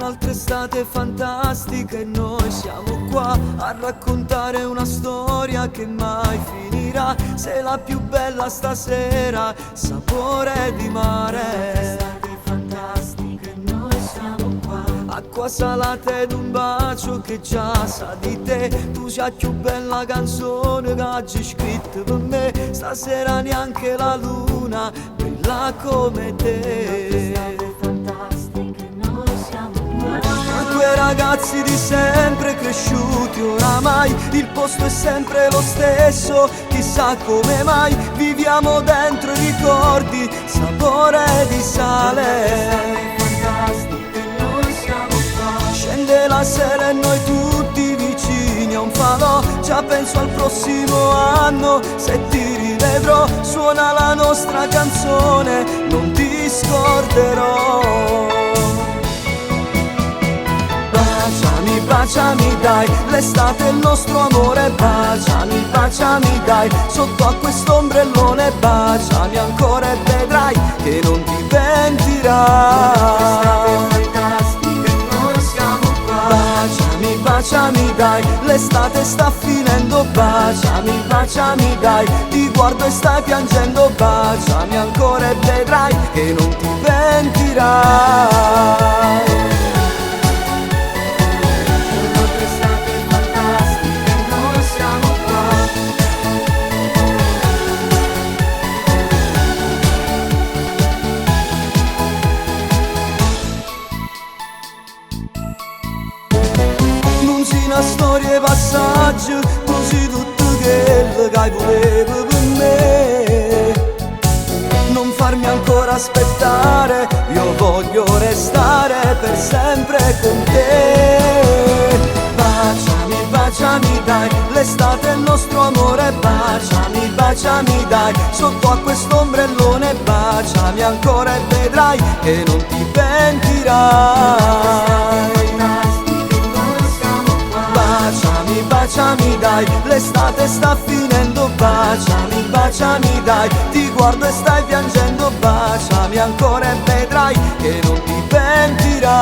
Un'altra estate fantastica e noi siamo qua a raccontare una storia che mai finirà. Sei la più bella stasera, sapore di mare. Estate fantastica e noi siamo qua. Acqua salata ed un bacio che già sa di te. Tu sei la più bella canzone che oggi scritto per me. Stasera neanche la luna brilla come te. Due ragazzi di sempre cresciuti oramai, il posto è sempre lo stesso, chissà come mai. Viviamo dentro i ricordi, sapore di sale. Scende la sera e noi tutti vicini a un falò. Già penso al prossimo anno, se ti rivedrò. Suona la nostra canzone, non ti scorderò. Baciami, baciami dai, l'estate è il nostro amore. Baciami, baciami dai, sotto a quest'ombrellone. Baciami ancora e vedrai che non ti pentirai. Baciami, baciami dai, l'estate sta finendo. Baciami, baciami dai, ti guardo e stai piangendo. Baciami ancora e vedrai che non ti pentirai. Una storia e passaggio, così tutto quello che hai volevo per me. Non farmi ancora aspettare, io voglio restare per sempre con te. Baciami, baciami dai, l'estate è il nostro amore. Baciami, baciami dai, sotto a quest'ombrellone. Baciami ancora e vedrai che non ti pentirai. Baciami, baciami dai, l'estate sta finendo. Baciami, baciami dai, ti guardo e stai piangendo. Baciami ancora e vedrai che non ti pentirai.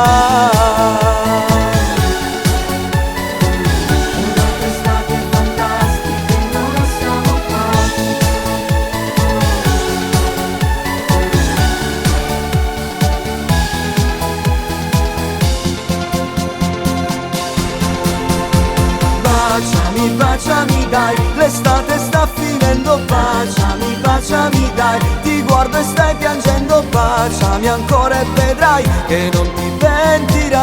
Baciami, baciami dai, l'estate sta finendo. Baciami, baciami dai, ti guardo e stai piangendo. Baciami ancora e vedrai che non ti pentirai.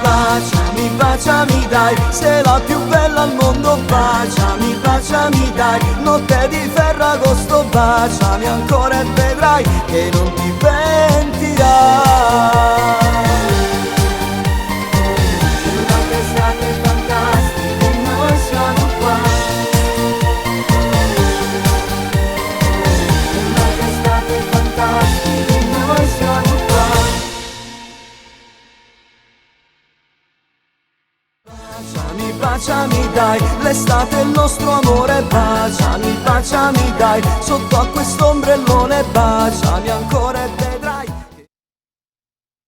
Baciami, baciami dai, sei la più bella al mondo. Baciami, baciami dai, notte di Ferragosto. Baciami ancora e vedrai che non ti pentirai. Baciami, baciami dai, l'estate è il nostro amore. Baciami, baciami dai, sotto a quest'ombrellone. Baciami ancora e